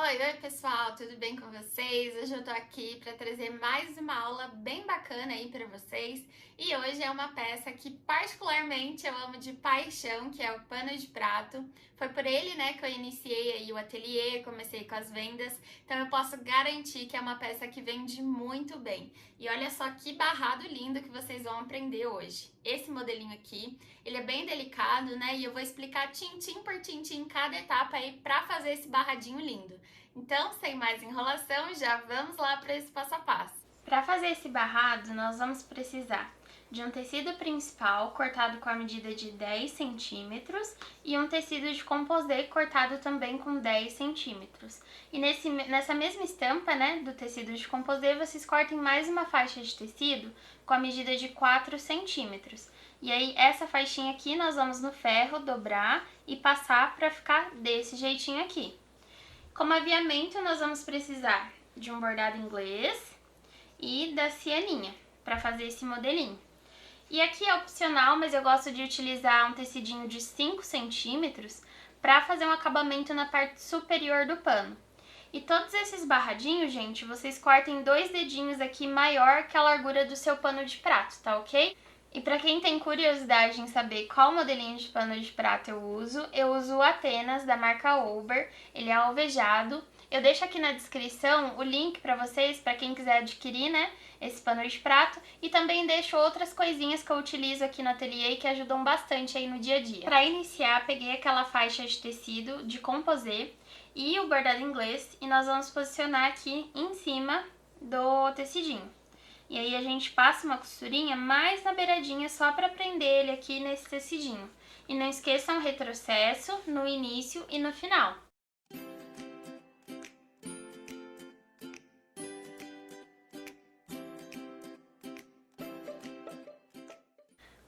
Oi pessoal, tudo bem com vocês? Hoje eu tô aqui para trazer mais uma aula bem bacana aí para vocês e hoje é uma peça que particularmente eu amo de paixão, que é o pano de prato. Foi por ele, né, que eu iniciei aí o ateliê, comecei com as vendas, então eu posso garantir que é uma peça que vende muito bem. E olha só que barrado lindo que vocês vão aprender hoje. Esse modelinho aqui, ele é bem delicado, né, e eu vou explicar tintim por tintim cada etapa aí para fazer esse barradinho lindo. Então, sem mais enrolação, já vamos lá para esse passo a passo. Para fazer esse barrado, nós vamos precisar de um tecido principal cortado com a medida de 10 centímetros e um tecido de composê cortado também com 10 centímetros. E nessa mesma estampa, né, do tecido de composê, vocês cortem mais uma faixa de tecido com a medida de 4 centímetros. E aí, essa faixinha aqui, nós vamos no ferro dobrar e passar para ficar desse jeitinho aqui. Como aviamento, nós vamos precisar de um bordado inglês e da cianinha para fazer esse modelinho. E aqui é opcional, mas eu gosto de utilizar um tecidinho de 5 centímetros para fazer um acabamento na parte superior do pano. E todos esses barradinhos, gente, vocês cortem 2 dedinhos aqui maior que a largura do seu pano de prato, tá ok? E para quem tem curiosidade em saber qual modelinho de pano de prato eu uso o Atenas da marca Ober, ele é alvejado. Eu deixo aqui na descrição o link para vocês, para quem quiser adquirir, né, esse pano de prato, e também deixo outras coisinhas que eu utilizo aqui no ateliê que ajudam bastante aí no dia a dia. Para iniciar, peguei aquela faixa de tecido de composê e o bordado inglês e nós vamos posicionar aqui em cima do tecidinho. E aí a gente passa uma costurinha mais na beiradinha só para prender ele aqui nesse tecidinho. E não esqueçam o retrocesso no início e no final.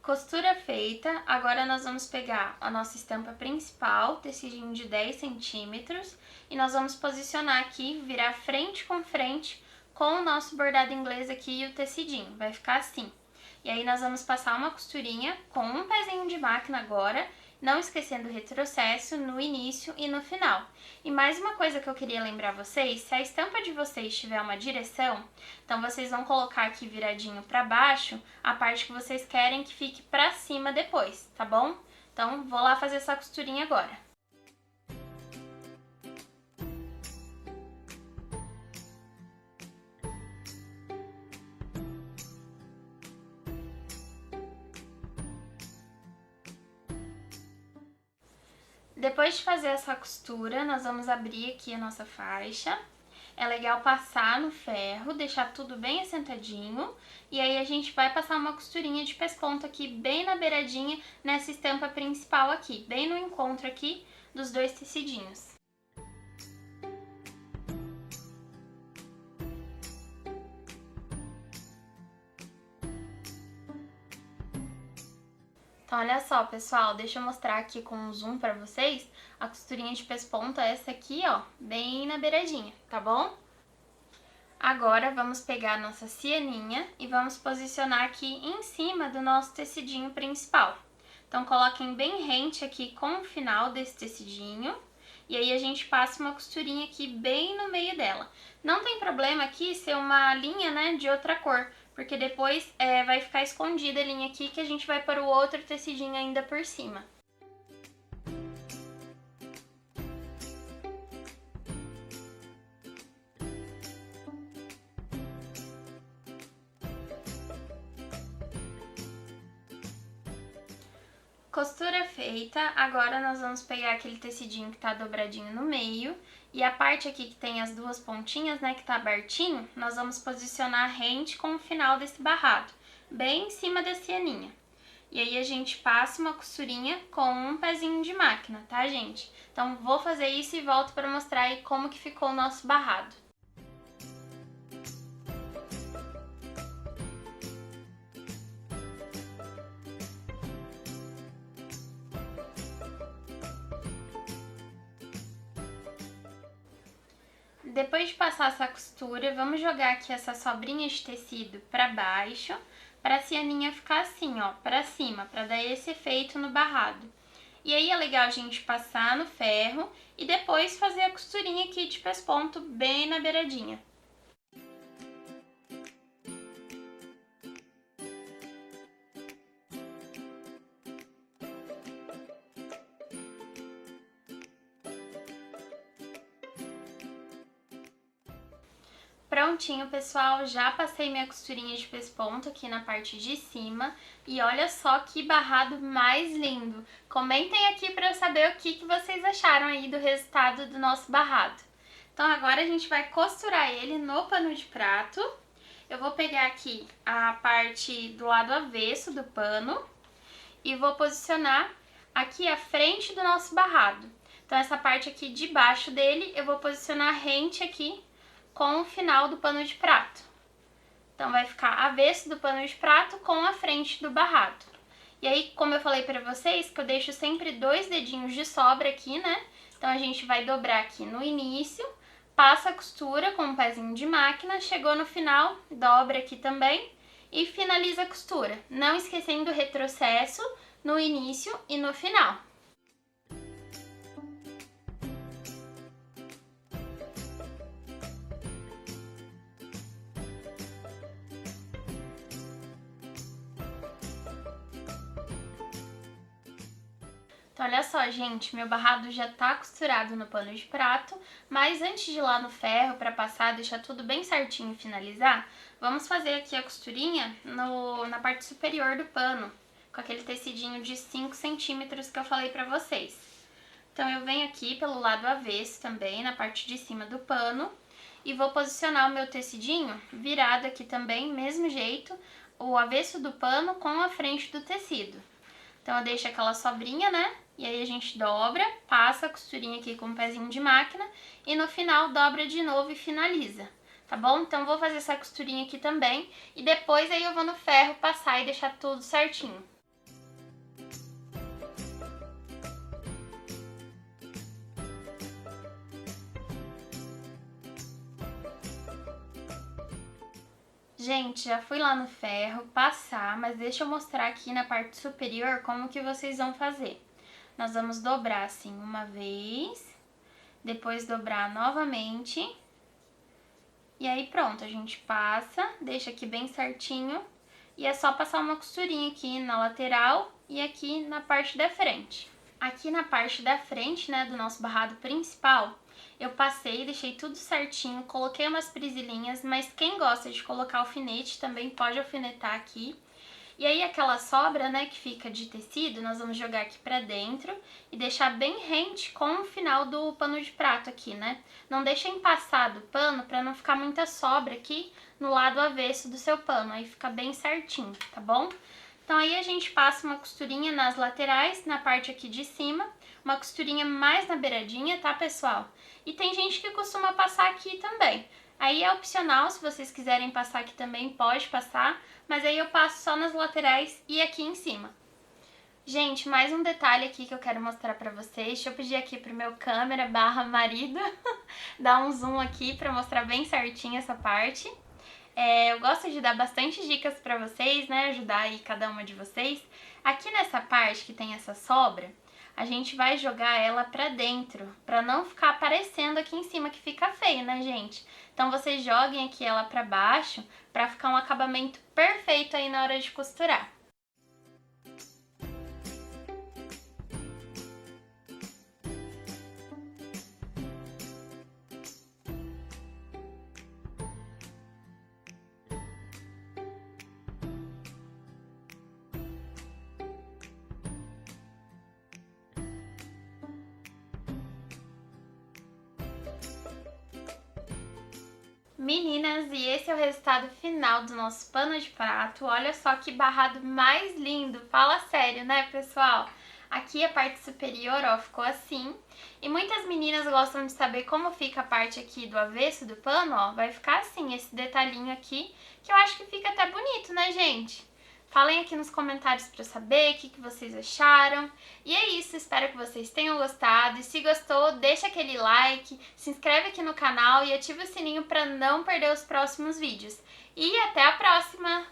Costura feita, agora nós vamos pegar a nossa estampa principal, tecidinho de 10 centímetros, e nós vamos posicionar aqui, virar frente com frente, com o nosso bordado inglês aqui e o tecidinho, vai ficar assim. E aí nós vamos passar uma costurinha com um pezinho de máquina agora, não esquecendo o retrocesso no início e no final. E mais uma coisa que eu queria lembrar vocês, se a estampa de vocês tiver uma direção, então vocês vão colocar aqui viradinho para baixo a parte que vocês querem que fique para cima depois, tá bom? Então vou lá fazer essa costurinha agora. Depois de fazer essa costura, nós vamos abrir aqui a nossa faixa. É legal passar no ferro, deixar tudo bem assentadinho. E aí a gente vai passar uma costurinha de pesponto aqui, bem na beiradinha, nessa estampa principal aqui, bem no encontro aqui dos dois tecidinhos. Então, olha só, pessoal, deixa eu mostrar aqui com um zoom pra vocês a costurinha de pesponto, essa aqui, ó, bem na beiradinha, tá bom? Agora, vamos pegar a nossa cianinha e vamos posicionar aqui em cima do nosso tecidinho principal. Então, coloquem bem rente aqui com o final desse tecidinho. E aí, a gente passa uma costurinha aqui bem no meio dela. Não tem problema aqui ser uma linha, né, de outra cor, porque depois vai ficar escondida a linha aqui que a gente vai para o outro tecidinho ainda por cima. Costura feita, agora nós vamos pegar aquele tecidinho que tá dobradinho no meio e a parte aqui que tem as duas pontinhas, né, que tá abertinho, nós vamos posicionar rente com o final desse barrado, bem em cima da cianinha. E aí a gente passa uma costurinha com um pezinho de máquina, tá, gente? Então vou fazer isso e volto para mostrar aí como que ficou o nosso barrado. Depois de passar essa costura, vamos jogar aqui essa sobrinha de tecido para baixo, para a cianinha ficar assim, ó, para cima, para dar esse efeito no barrado. E aí é legal a gente passar no ferro e depois fazer a costurinha aqui de pesponto bem na beiradinha. Prontinho, pessoal, já passei minha costurinha de pesponto aqui na parte de cima e olha só que barrado mais lindo. Comentem aqui para eu saber o que vocês acharam aí do resultado do nosso barrado. Então agora a gente vai costurar ele no pano de prato. Eu vou pegar aqui a parte do lado avesso do pano e vou posicionar aqui a frente do nosso barrado. Então essa parte aqui de baixo dele eu vou posicionar rente aqui com o final do pano de prato. Então vai ficar avesso do pano de prato com a frente do barrado. E aí, como eu falei pra vocês, que eu deixo sempre 2 dedinhos de sobra aqui, né? Então a gente vai dobrar aqui no início, passa a costura com um pezinho de máquina, chegou no final, dobra aqui também e finaliza a costura. Não esquecendo o retrocesso no início e no final. Então, olha só, gente, meu barrado já tá costurado no pano de prato, mas antes de ir lá no ferro pra passar, deixar tudo bem certinho e finalizar, vamos fazer aqui a costurinha na parte superior do pano, com aquele tecidinho de 5 centímetros que eu falei pra vocês. Então, eu venho aqui pelo lado avesso também, na parte de cima do pano, e vou posicionar o meu tecidinho virado aqui também, mesmo jeito, o avesso do pano com a frente do tecido. Então, eu deixo aquela sobrinha, né? E aí a gente dobra, passa a costurinha aqui com um pezinho de máquina e no final dobra de novo e finaliza, tá bom? Então, vou fazer essa costurinha aqui também e depois aí eu vou no ferro passar e deixar tudo certinho. Gente, já fui lá no ferro passar, mas deixa eu mostrar aqui na parte superior como que vocês vão fazer. Nós vamos dobrar assim uma vez, depois dobrar novamente, e aí pronto, a gente passa, deixa aqui bem certinho, e é só passar uma costurinha aqui na lateral e aqui na parte da frente. Aqui na parte da frente, né, do nosso barrado principal, eu passei, deixei tudo certinho, coloquei umas presilhinhas, mas quem gosta de colocar alfinete também pode alfinetar aqui. E aí aquela sobra, né, que fica de tecido, nós vamos jogar aqui pra dentro e deixar bem rente com o final do pano de prato aqui, né? Não deixa empassado o pano pra não ficar muita sobra aqui no lado avesso do seu pano, aí fica bem certinho, tá bom? Então aí a gente passa uma costurinha nas laterais, na parte aqui de cima, uma costurinha mais na beiradinha, tá, pessoal? E tem gente que costuma passar aqui também. Aí é opcional, se vocês quiserem passar aqui também, pode passar, mas aí eu passo só nas laterais e aqui em cima. Gente, mais um detalhe aqui que eu quero mostrar pra vocês. Deixa eu pedir aqui pro meu câmera / marido dar um zoom aqui pra mostrar bem certinho essa parte. Eu gosto de dar bastante dicas pra vocês, né, ajudar aí cada uma de vocês. Aqui nessa parte que tem essa sobra, a gente vai jogar ela pra dentro, pra não ficar aparecendo aqui em cima, que fica feio, né, gente? Então vocês joguem aqui ela pra baixo, pra ficar um acabamento perfeito aí na hora de costurar. Meninas, e esse é o resultado final do nosso pano de prato. Olha só que barrado mais lindo, fala sério, né, pessoal? Aqui a parte superior, ó, ficou assim. E muitas meninas gostam de saber como fica a parte aqui do avesso do pano, ó. Vai ficar assim, esse detalhinho aqui, que eu acho que fica até bonito, né, gente? Falem aqui nos comentários pra eu saber o que vocês acharam. E é isso, espero que vocês tenham gostado. E se gostou, deixa aquele like, se inscreve aqui no canal e ativa o sininho pra não perder os próximos vídeos. E até a próxima!